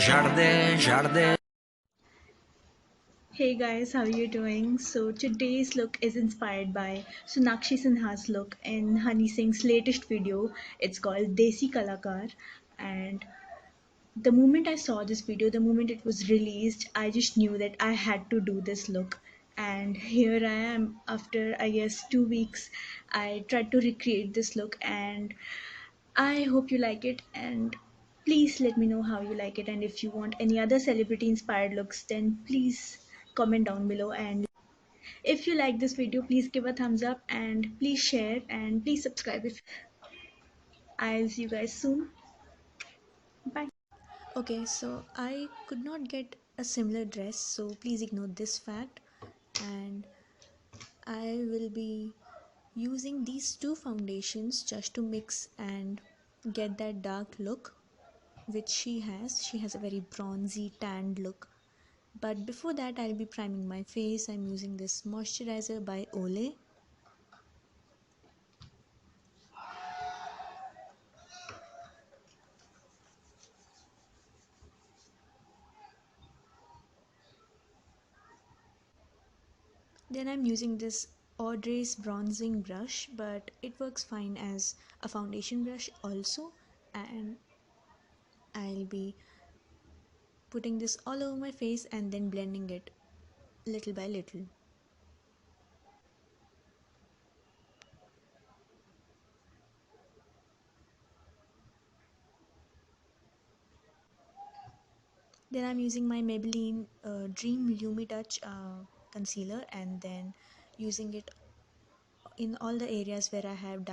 Hey guys, how are you doing? So today's look is inspired by Sonakshi Sinha's look in Honey Singh's latest video. It's called Desi Kalakaar, and the moment I saw this video, the moment it was released, I just knew that I had to do this look. And here I am after, I guess, 2 weeks. I tried to recreate this look, and I hope you like it. And please let me know how you like it. And if you want any other celebrity inspired looks, then please comment down below. And if you like this video, please give a thumbs up and please share and please subscribe. If I'll see you guys soon. Bye. Okay, so I could not get a similar dress, so please ignore this fact. And I will be using these two foundations just to mix and get that dark look which she has. She has a very bronzy tanned look. But before that, I'll be priming my face. I'm using this moisturizer by Olay. Then I'm using this Audrey's bronzing brush, but it works fine as a foundation brush also. And I'll be putting this all over my face and then blending it little by little. Then I'm using my Maybelline Dream Lumi Touch concealer, and then using it in all the areas where I have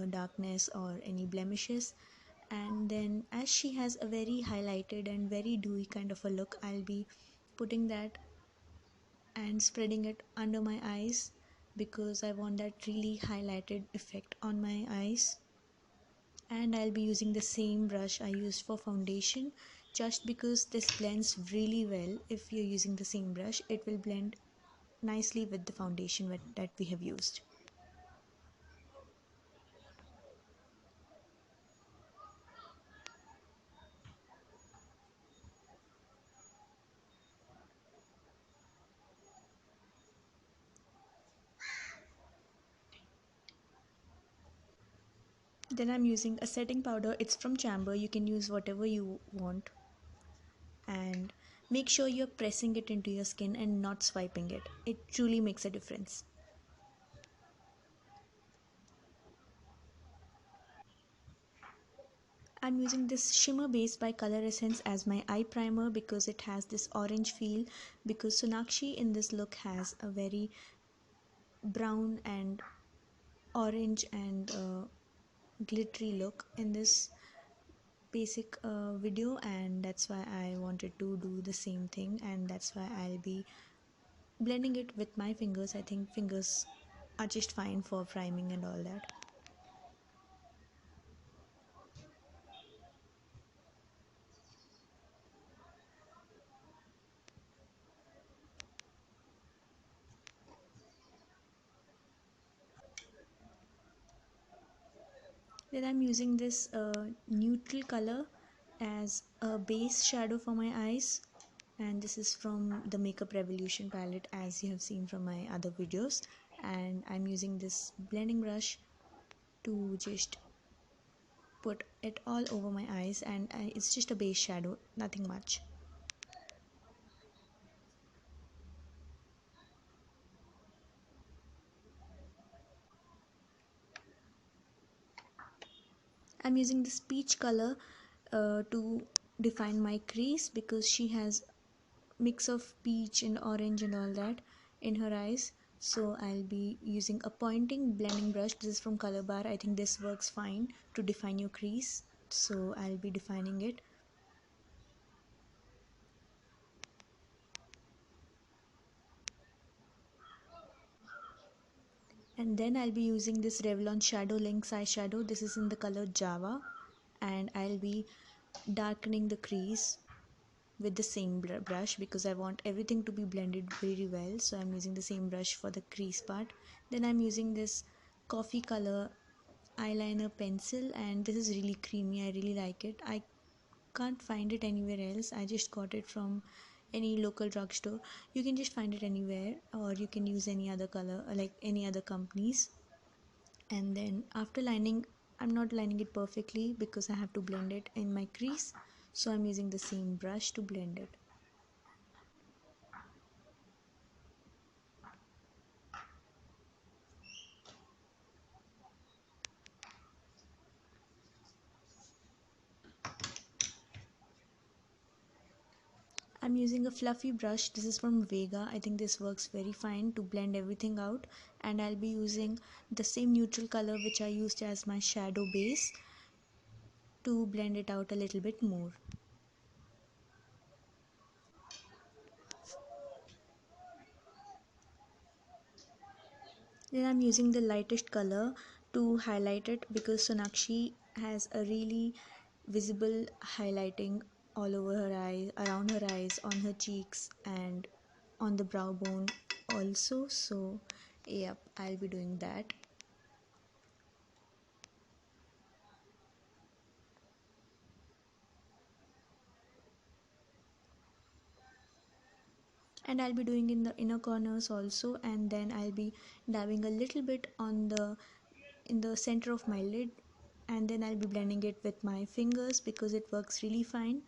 darkness or any blemishes. And then as she has a very highlighted and very dewy kind of a look, I'll be putting that and spreading it under my eyes because I want that really highlighted effect on my eyes. And I'll be using the same brush I used for foundation, just because this blends really well. If you're using the same brush, it will blend nicely with the foundation that we have used. Then I'm using a setting powder. It's from Chamber. You can use whatever you want, and make sure you're pressing it into your skin and not swiping it. It truly makes a difference. I'm using this shimmer base by Color Essence as my eye primer because it has this orange feel, because Sonakshi in this look has a very brown and orange and glittery look in this basic video, and that's why I wanted to do the same thing, and that's why I'll be blending it with my fingers. I think fingers are just fine for priming and all that. Then I'm using this neutral color as a base shadow for my eyes, and this is from the Makeup Revolution palette, as you have seen from my other videos. And I'm using this blending brush to just put it all over my eyes, and it's just a base shadow, nothing much. I'm using this peach color to define my crease, because she has mix of peach and orange and all that in her eyes. So I'll be using a pointing blending brush. This is from Color Bar. I think this works fine to define your crease, so I'll be defining it. And then I'll be using this Revlon Shadow Lynx eyeshadow. This is in the color Java, and I'll be darkening the crease with the same brush because I want everything to be blended very well. So I'm using the same brush for the crease part. Then I'm using this coffee color eyeliner pencil, and this is really creamy. I really like it. I can't find it anywhere else. I just got it from any local drugstore. You can just find it anywhere, or you can use any other color, like any other companies. And then after lining, I'm not lining it perfectly because I have to blend it in my crease, so I'm using the same brush to blend it. I'm using a fluffy brush. This is from Vega. I think this works very fine to blend everything out. And I'll be using the same neutral color which I used as my shadow base to blend it out a little bit more. Then I'm using the lightest color to highlight it because Sonakshi has a really visible highlighting all over her eyes, around her eyes, on her cheeks, and on the brow bone also. So, yep, I'll be doing that. And I'll be doing in the inner corners also, and then I'll be dabbing a little bit on the in the center of my lid, and then I'll be blending it with my fingers because it works really fine,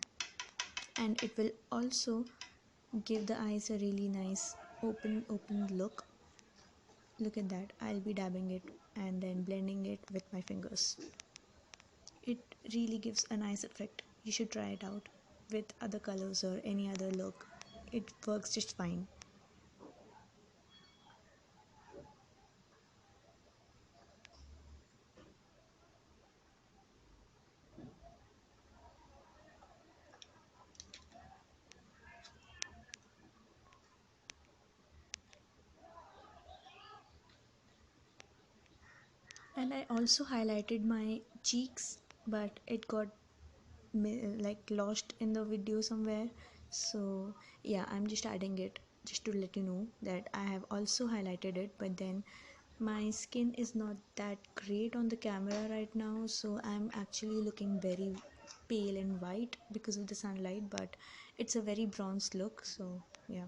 and it will also give the eyes a really nice open look. Look at that. I'll be dabbing it and then blending it with my fingers. It really gives a nice effect. You should try it out with other colors or any other look. It works just fine. And I also highlighted my cheeks, but it got like lost in the video somewhere. So yeah, I'm just adding it just to let you know that I have also highlighted it, but then my skin is not that great on the camera right now, so I'm actually looking very pale and white because of the sunlight, but it's a very bronze look. So yeah.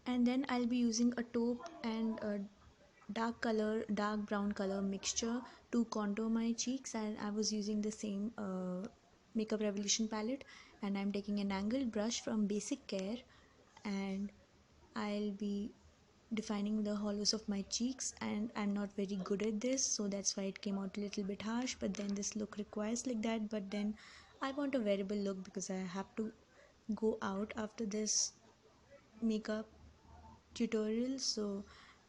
And then I'll be using a taupe and a dark brown color mixture to contour my cheeks, and I was using the same Makeup Revolution palette, and I'm taking an angled brush from Basic Care, and I'll be defining the hollows of my cheeks, and I'm not very good at this, so that's why it came out a little bit harsh, but then this look requires like that. But then I want a wearable look because I have to go out after this makeup tutorial, so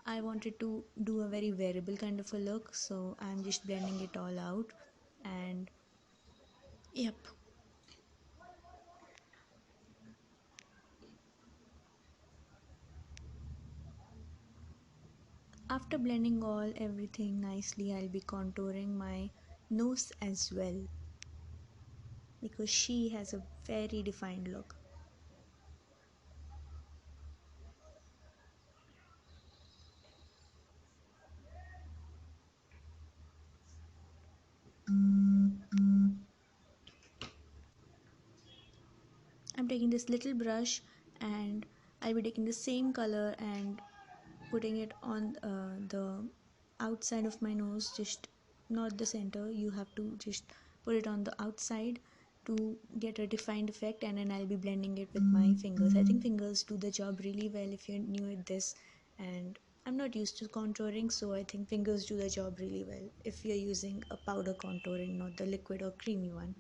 I wanted to do a very wearable kind of a look, so I'm just blending it all out. And yep. After blending all everything nicely, I'll be contouring my nose as well because she has a very defined look. I'm taking this little brush, and I'll be taking the same color and putting it on the outside of my nose, just not the center. You have to just put it on the outside to get a defined effect, and then I'll be blending it with my fingers. I think fingers do the job really well if you're new at this, and I'm not used to contouring, so I think fingers do the job really well if you're using a powder contouring, not the liquid or creamy one.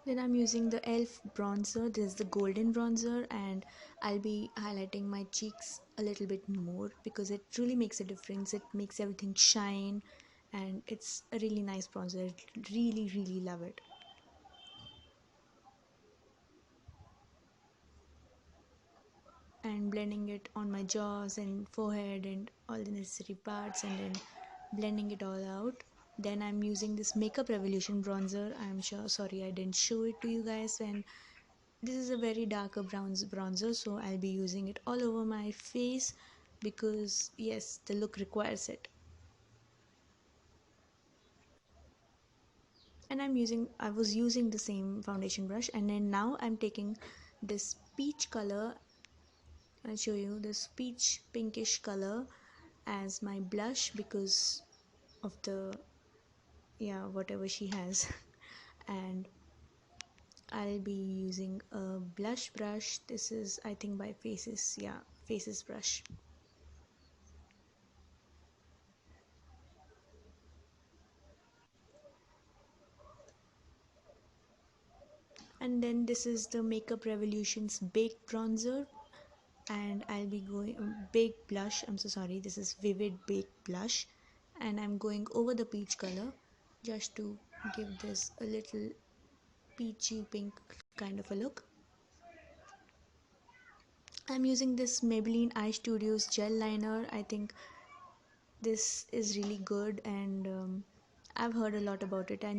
Then I'm using the elf bronzer. This is the golden bronzer, and I'll be highlighting my cheeks a little bit more because it really makes a difference. It makes everything shine, and it's a really nice bronzer. Really, really love it. And blending it on my jaws and forehead and all the necessary parts, and then blending it all out. Then I'm using this Makeup Revolution bronzer. I'm sure, sorry I didn't show it to you guys, and this is a very darker bronzer, so I'll be using it all over my face because yes, the look requires it. And I was using the same foundation brush, and then now I'm taking this peach color. I'll show you this peach pinkish color as my blush because of the, yeah, whatever she has. And I'll be using a blush brush. This is, I think, by Faces. Yeah, Faces brush. And then this is the Makeup Revolution's Baked Bronzer, and I'll be going Baked Blush. I'm so sorry. This is Vivid Baked Blush, and I'm going over the peach color just to give this a little peachy pink kind of a look. I'm using this Maybelline Eye Studios gel liner. I think this is really good, and I've heard a lot about it. I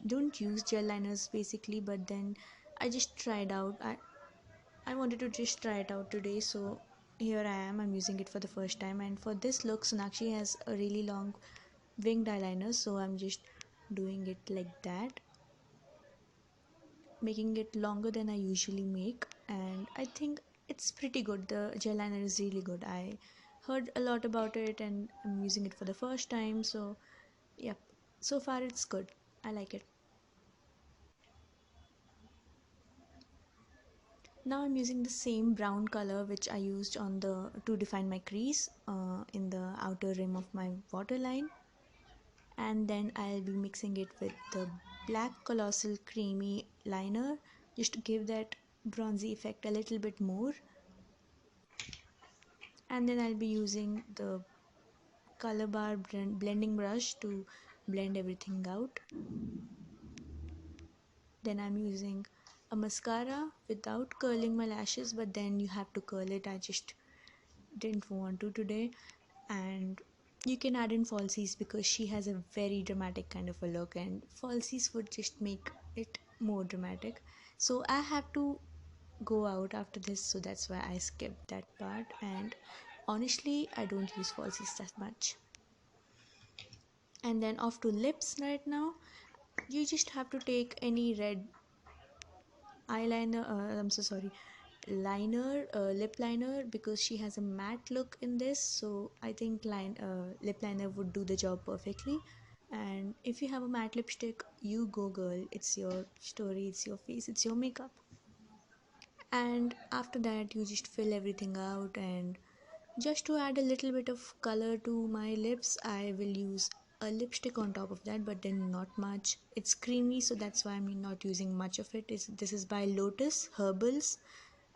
don't use gel liners basically, but then I just tried out. I wanted to just try it out today, so here I am. I'm using it for the first time, and for this look, Sonakshi has a really long winged eyeliner, so I'm just doing it like that, making it longer than I usually make, and I think it's pretty good. The gel liner is really good. I heard a lot about it, and I'm using it for the first time, so yep. So far, it's good. I like it. Now I'm using the same brown color which I used on the to define my crease in the outer rim of my waterline, and then I'll be mixing it with the black colossal creamy liner just to give that bronzy effect a little bit more, and then I'll be using the color bar blending brush to blend everything out. Then I'm using a mascara without curling my lashes, but then you have to curl it. I just didn't want to today. And you can add in falsies because she has a very dramatic kind of a look, and falsies would just make it more dramatic. So I have to go out after this, so that's why I skipped that part. And honestly, I don't use falsies that much. And then off to lips right now. You just have to take any red eyeliner, I'm so sorry, liner, lip liner, because she has a matte look in this, so I think lip liner would do the job perfectly. And if you have a matte lipstick, you go girl, it's your story, it's your face, it's your makeup. And after that you just fill everything out, and just to add a little bit of color to my lips, I will use a lipstick on top of that, but then not much. It's creamy, so that's why I'm not using much of it. This is by Lotus Herbals,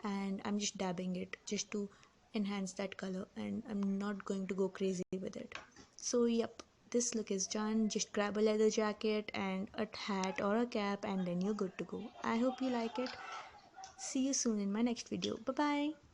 and I'm just dabbing it just to enhance that color, and I'm not going to go crazy with it. So yep, this look is done. Just grab a leather jacket and a hat or a cap, and then you're good to go. I hope you like it. See you soon in my next video. Bye bye.